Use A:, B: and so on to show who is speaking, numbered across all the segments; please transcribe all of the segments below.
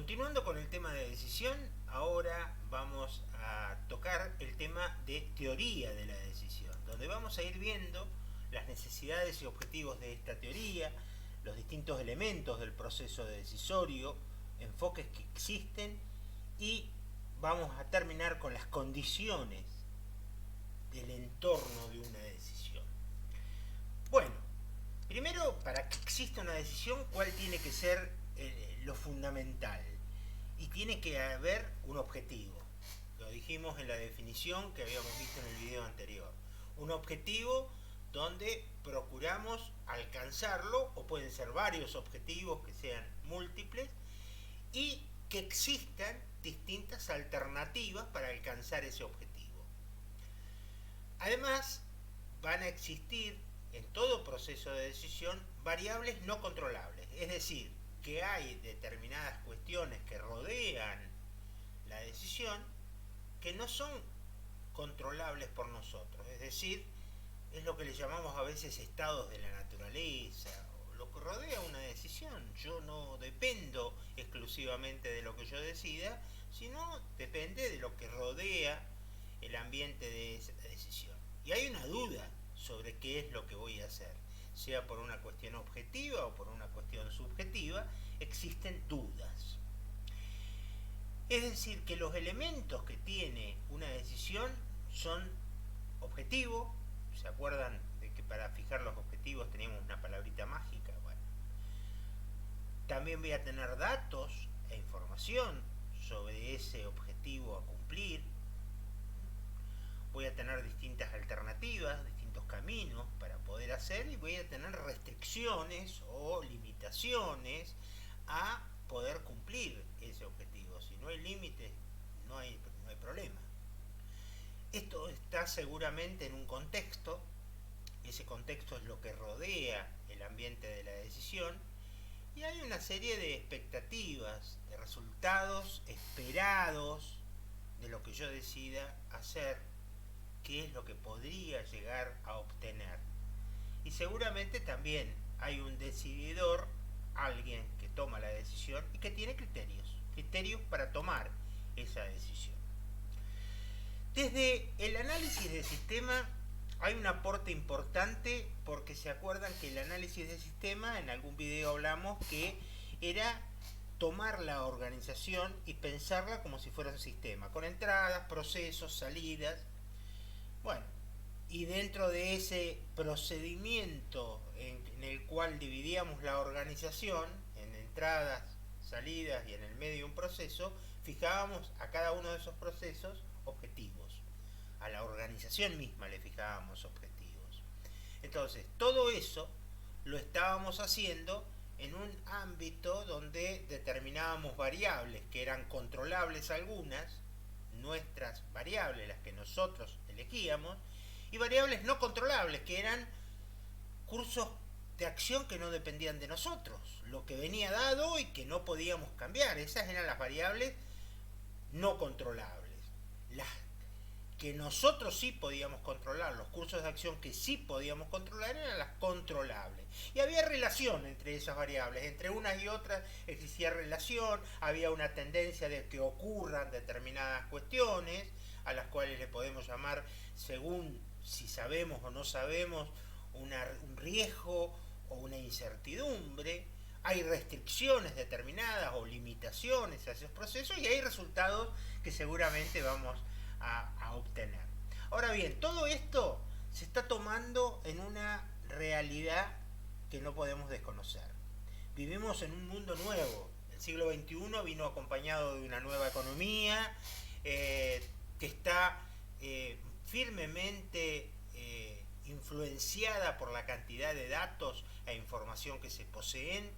A: Continuando con el tema de decisión, ahora vamos a tocar el tema de teoría de la decisión, donde vamos a ir viendo las necesidades y objetivos de esta teoría, los distintos elementos del proceso decisorio, enfoques que existen y vamos a terminar con las condiciones del entorno de una decisión. Bueno, primero, para que exista una decisión, ¿cuál tiene que ser lo fundamental? Y tiene que haber un objetivo. Lo dijimos en la definición que habíamos visto en el video anterior. Un objetivo donde procuramos alcanzarlo, o pueden ser varios objetivos que sean múltiples, y que existan distintas alternativas para alcanzar ese objetivo. Además, van a existir en todo proceso de decisión variables no controlables, es decir, que hay determinadas cuestiones que rodean la decisión que no son controlables por nosotros, es decir, es lo que le llamamos a veces estados de la naturaleza, o lo que rodea una decisión. Yo no dependo exclusivamente de lo que yo decida, sino depende de lo que rodea el ambiente de esa decisión. Y hay una duda sobre qué es lo que voy a hacer, sea por una cuestión objetiva o por una cuestión subjetiva, existen dudas. Es decir, que los elementos que tiene una decisión son objetivo. ¿Se acuerdan de que para fijar los objetivos teníamos una palabrita mágica? Bueno, también voy a tener datos e información sobre ese objetivo a cumplir. Voy a tener distintas alternativas, distintos caminos para poder hacer, y voy a tener restricciones o limitaciones a poder cumplir ese objetivo. Si no hay límites, no hay problema. Esto está seguramente en un contexto, ese contexto es lo que rodea el ambiente de la decisión, y hay una serie de expectativas, de resultados esperados de lo que yo decida hacer, qué es lo que podría llegar a obtener. Y seguramente también hay un decididor, alguien que toma la decisión y que tiene criterios para tomar esa decisión. Desde el análisis de sistema hay un aporte importante, porque se acuerdan que el análisis de sistema, en algún video hablamos que era tomar la organización y pensarla como si fuera un sistema, con entradas, procesos, salidas. Bueno, y dentro de ese procedimiento en el cual dividíamos la organización en entradas, salidas y en el medio un proceso, fijábamos a cada uno de esos procesos objetivos. A la organización misma le fijábamos objetivos. Entonces, todo eso lo estábamos haciendo en un ámbito donde determinábamos variables que eran controlables, algunas, nuestras variables, las que nosotros elegíamos, y variables no controlables, que eran cursos de acción que no dependían de nosotros, lo que venía dado y que no podíamos cambiar. Esas eran las variables no controlables. Las que nosotros sí podíamos controlar, los cursos de acción que sí podíamos controlar, eran las controlables. Y había relación entre esas variables, entre unas y otras existía relación, había una tendencia de que ocurran determinadas cuestiones, a las cuales le podemos llamar, según si sabemos o no sabemos, un riesgo o una incertidumbre. Hay restricciones determinadas o limitaciones a esos procesos, y hay resultados que seguramente vamos a obtener. Ahora bien, todo esto se está tomando en una realidad que no podemos desconocer. Vivimos en un mundo nuevo. El siglo XXI vino acompañado de una nueva economía que está firmemente influenciada por la cantidad de datos e información que se poseen.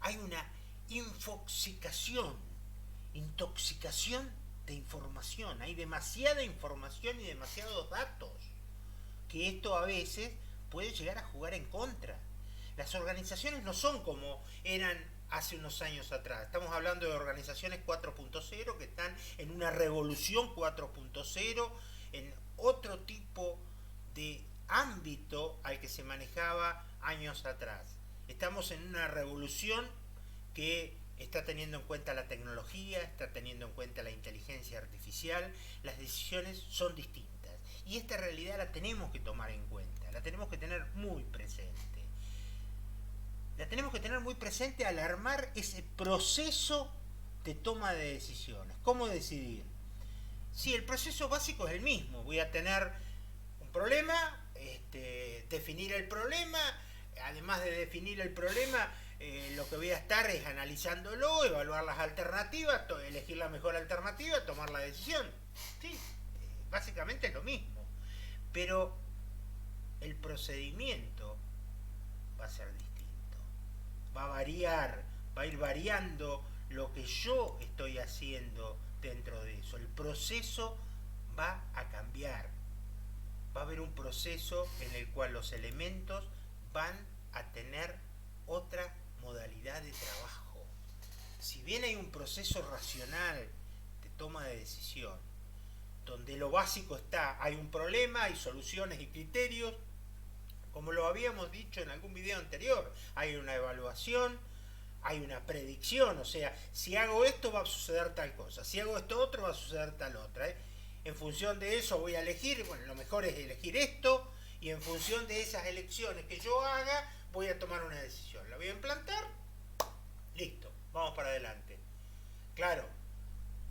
A: Hay una intoxicación de información, hay demasiada información y demasiados datos, que esto a veces puede llegar a jugar en contra. Las organizaciones no son como eran hace unos años atrás. Estamos hablando de organizaciones 4.0 que están en una revolución 4.0, en otro tipo de ámbito al que se manejaba años atrás. Estamos en una revolución que está teniendo en cuenta la tecnología, está teniendo en cuenta la inteligencia artificial, las decisiones son distintas. Y esta realidad la tenemos que tomar en cuenta, la tenemos que tener muy presente. La tenemos que tener muy presente al armar ese proceso de toma de decisiones. ¿Cómo decidir? Si el proceso básico es el mismo, voy a tener un problema, definir el problema, además de definir el problema, lo que voy a estar es analizándolo, evaluar las alternativas, elegir la mejor alternativa, tomar la decisión. Sí, básicamente es lo mismo, pero el procedimiento va a ser distinto, va a variar, va a ir variando lo que yo estoy haciendo dentro de eso. El proceso va a cambiar, va a haber un proceso en el cual los elementos van a tener otra modalidad de trabajo. Si bien hay un proceso racional de toma de decisión, donde lo básico está, hay un problema, hay soluciones y criterios, como lo habíamos dicho en algún video anterior, hay una evaluación, hay una predicción, o sea, si hago esto va a suceder tal cosa, si hago esto otro va a suceder tal otra. En función de eso voy a elegir, bueno, lo mejor es elegir esto, y en función de esas elecciones que yo haga, voy a tomar una decisión. La voy a implantar, listo, vamos para adelante. Claro,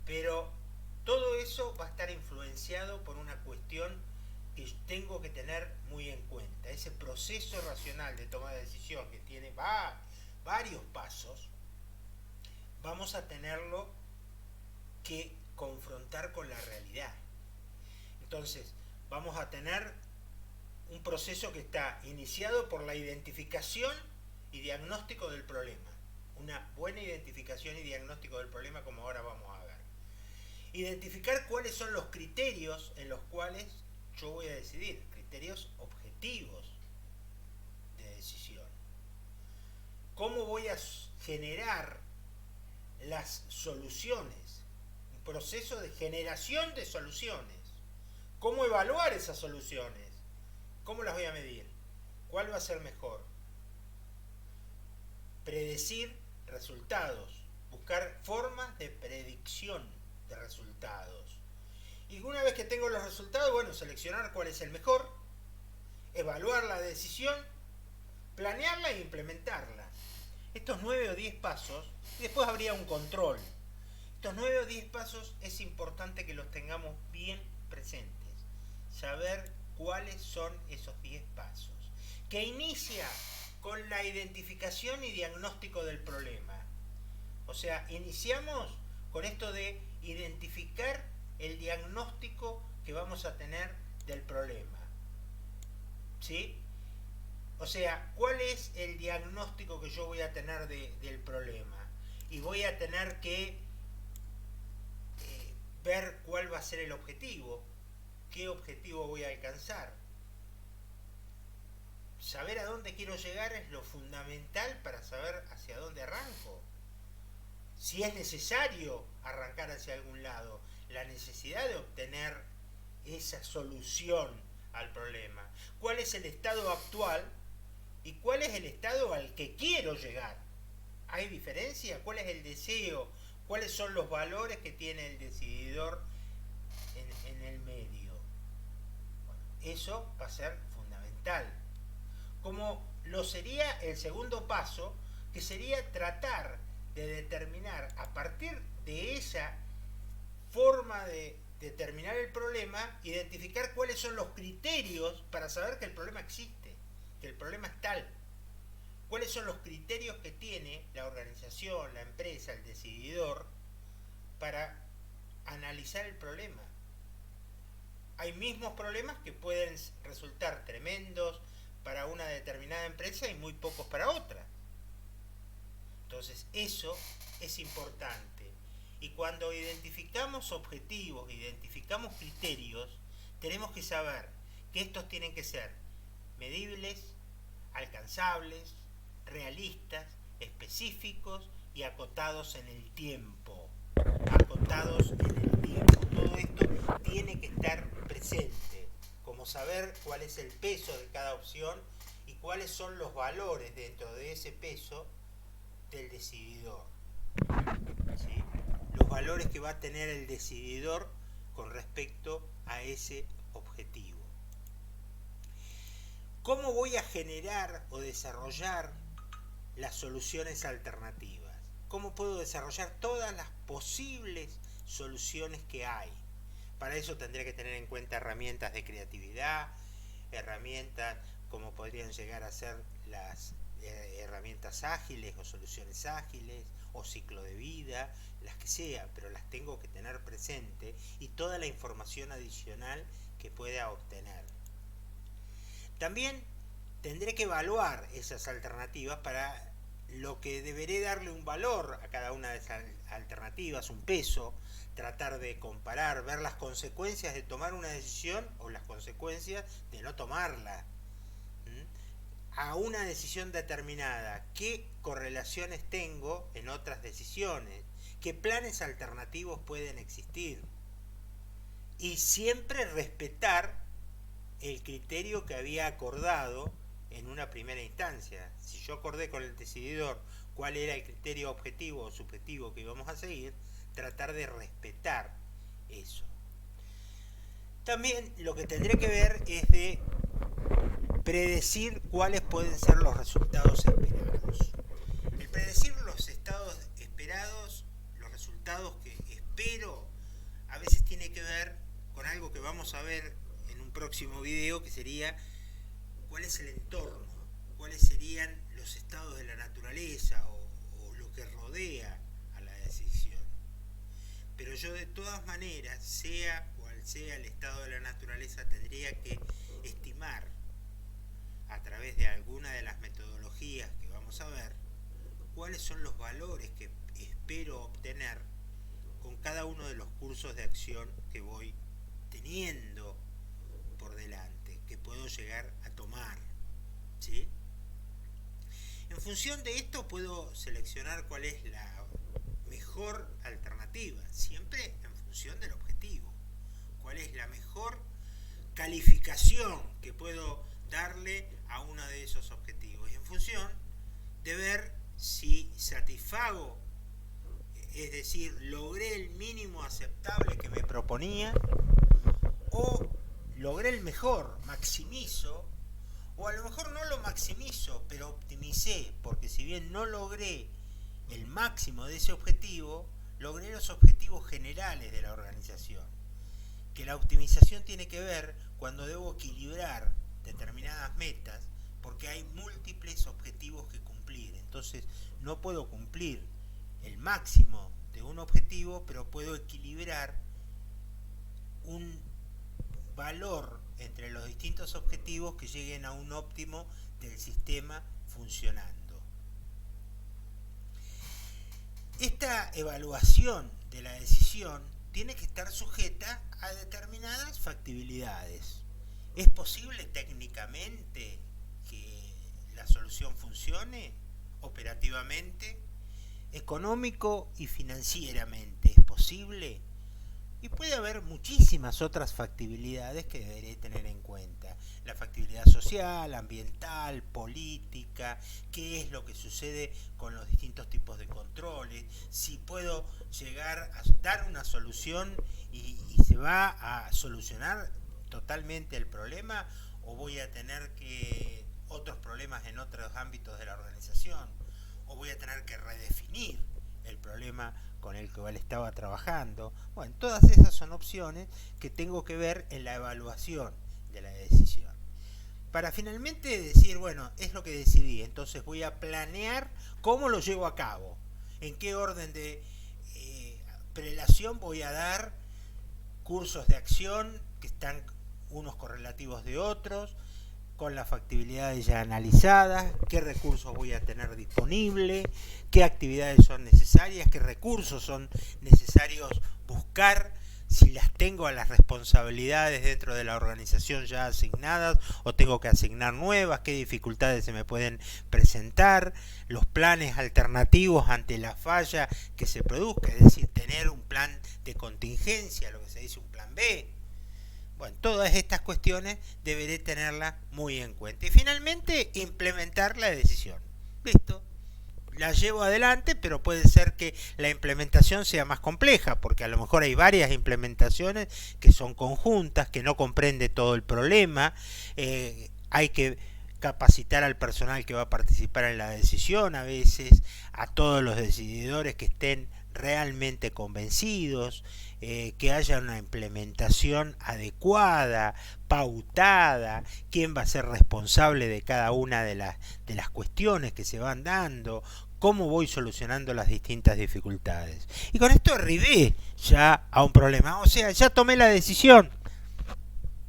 A: pero todo eso va a estar influenciado por una cuestión que tengo que tener muy en cuenta. Ese proceso racional de toma de decisión que tiene varios pasos, vamos a tenerlo que confrontar con la realidad. Entonces, vamos a tener un proceso que está iniciado por la identificación y diagnóstico del problema. Una buena identificación y diagnóstico del problema, como ahora vamos a ver. Identificar cuáles son los criterios en los cuales yo voy a decidir, criterios objetivos de decisión. ¿Cómo voy a generar las soluciones? Un proceso de generación de soluciones. ¿Cómo evaluar esas soluciones? ¿Cómo las voy a medir? ¿Cuál va a ser mejor? Predecir resultados. Buscar formas de predicción de resultados. Y una vez que tengo los resultados, bueno, seleccionar cuál es el mejor, evaluar la decisión, planearla e implementarla. Estos 9 o 10 pasos, y después habría un control. Estos 9 o 10 pasos es importante que los tengamos bien presentes. Saber cuáles son esos 10 pasos. Que inicia con la identificación y diagnóstico del problema. O sea, iniciamos con esto de identificar el diagnóstico que vamos a tener del problema. ¿Sí? O sea, ¿cuál es el diagnóstico que yo voy a tener del problema? Y voy a tener que ver cuál va a ser el objetivo. ¿Qué objetivo voy a alcanzar? Saber a dónde quiero llegar es lo fundamental para saber hacia dónde arranco. Si es necesario arrancar hacia algún lado, la necesidad de obtener esa solución al problema. ¿Cuál es el estado actual y cuál es el estado al que quiero llegar? ¿Hay diferencia? ¿Cuál es el deseo? ¿Cuáles son los valores que tiene el decididor en el medio? Bueno, eso va a ser fundamental. Como lo sería el segundo paso, que sería tratar de determinar a partir de esa forma de determinar el problema, identificar cuáles son los criterios para saber que el problema existe, que el problema es tal. ¿Cuáles son los criterios que tiene la organización, la empresa, el decididor para analizar el problema? Hay mismos problemas que pueden resultar tremendos para una determinada empresa y muy pocos para otra. Entonces, eso es importante. Y cuando identificamos objetivos, identificamos criterios, tenemos que saber que estos tienen que ser medibles, alcanzables, realistas, específicos y acotados en el tiempo. Acotados en el tiempo. Todo esto tiene que estar presente, como saber cuál es el peso de cada opción y cuáles son los valores dentro de ese peso del decididor. ¿sí? Los valores que va a tener el decididor con respecto a ese objetivo. ¿Cómo voy a generar o desarrollar las soluciones alternativas? ¿Cómo puedo desarrollar todas las posibles soluciones que hay? Para eso tendría que tener en cuenta herramientas de creatividad, herramientas como podrían llegar a ser las herramientas ágiles o soluciones ágiles o ciclo de vida, las que sea, pero las tengo que tener presente y toda la información adicional que pueda obtener. También tendré que evaluar esas alternativas para lo que deberé darle un valor a cada una de esas alternativas, un peso, tratar de comparar, ver las consecuencias de tomar una decisión o las consecuencias de no tomarla. A una decisión determinada, ¿qué correlaciones tengo en otras decisiones? ¿Qué planes alternativos pueden existir? Y siempre respetar el criterio que había acordado en una primera instancia. Si yo acordé con el decididor cuál era el criterio objetivo o subjetivo que íbamos a seguir, tratar de respetar eso. También lo que tendré que ver es de predecir cuáles pueden ser los resultados esperados. El predecir los estados esperados, los resultados que espero, a veces tiene que ver con algo que vamos a ver en un próximo video, que sería cuál es el entorno, cuáles serían los estados de la naturaleza o lo que rodea a la decisión. Pero yo de todas maneras, sea cual sea el estado de la naturaleza, tendría que estimar a través de alguna de las metodologías que vamos a ver cuáles son los valores que espero obtener con cada uno de los cursos de acción que voy teniendo por delante, que puedo llegar a tomar, ¿sí? En función de esto puedo seleccionar cuál es la mejor alternativa, siempre en función del objetivo. Cuál es la mejor calificación que puedo darle a uno de esos objetivos. Y en función de ver si satisfago, es decir, logré el mínimo aceptable que me proponía, o logré el mejor, maximizo, o a lo mejor no lo maximizo, pero optimicé, porque si bien no logré el máximo de ese objetivo, logré los objetivos generales de la organización. Que la optimización tiene que ver cuando debo equilibrar determinadas metas, porque hay múltiples objetivos que cumplir. Entonces no puedo cumplir el máximo de un objetivo, pero puedo equilibrar un valor entre los distintos objetivos que lleguen a un óptimo del sistema funcionando. Esta evaluación de la decisión tiene que estar sujeta a determinadas factibilidades. ¿Es posible técnicamente que la solución funcione operativamente? ¿Económico y financieramente es posible? Y puede haber muchísimas otras factibilidades que deberé tener en cuenta. La factibilidad social, ambiental, política, qué es lo que sucede con los distintos tipos de controles, si puedo llegar a dar una solución y se va a solucionar totalmente el problema, o voy a tener que otros problemas en otros ámbitos de la organización, o voy a tener que redefinir el problema con el que él estaba trabajando. Bueno, todas esas son opciones que tengo que ver en la evaluación de la decisión. Para finalmente decir, bueno, es lo que decidí, entonces voy a planear cómo lo llevo a cabo, en qué orden de prelación voy a dar cursos de acción que están unos correlativos de otros, con las factibilidades ya analizadas, qué recursos voy a tener disponible, qué actividades son necesarias, qué recursos son necesarios buscar, si las tengo a las responsabilidades dentro de la organización ya asignadas o tengo que asignar nuevas, qué dificultades se me pueden presentar, los planes alternativos ante la falla que se produzca, es decir, tener un plan de contingencia, lo que se dice un plan B. Bueno, todas estas cuestiones deberé tenerlas muy en cuenta. Y finalmente, implementar la decisión. ¿Listo? la llevo adelante, pero puede ser que la implementación sea más compleja, porque a lo mejor hay varias implementaciones que son conjuntas, que no comprende todo el problema, hay que capacitar al personal que va a participar en la decisión, a veces a todos los decididores que estén realmente convencidos, que haya una implementación adecuada, pautada, quién va a ser responsable de cada una de las cuestiones que se van dando, cómo voy solucionando las distintas dificultades. Y con esto arribé ya a un problema, o sea, ya tomé la decisión,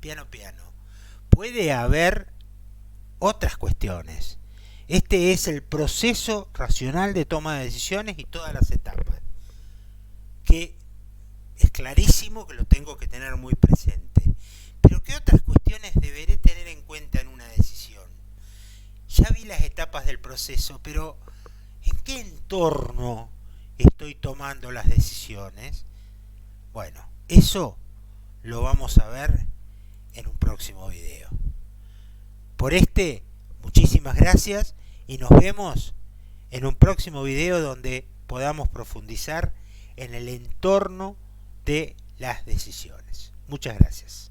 A: piano piano. Puede haber otras cuestiones. Este es el proceso racional de toma de decisiones y todas las etapas, que es clarísimo que lo tengo que tener muy presente. Pero ¿qué otras cuestiones deberé tener en cuenta en una decisión? Ya vi las etapas del proceso, pero ¿en qué entorno estoy tomando las decisiones? Bueno, eso lo vamos a ver en un próximo video. Por muchísimas gracias y nos vemos en un próximo video donde podamos profundizar en el entorno de las decisiones. Muchas gracias.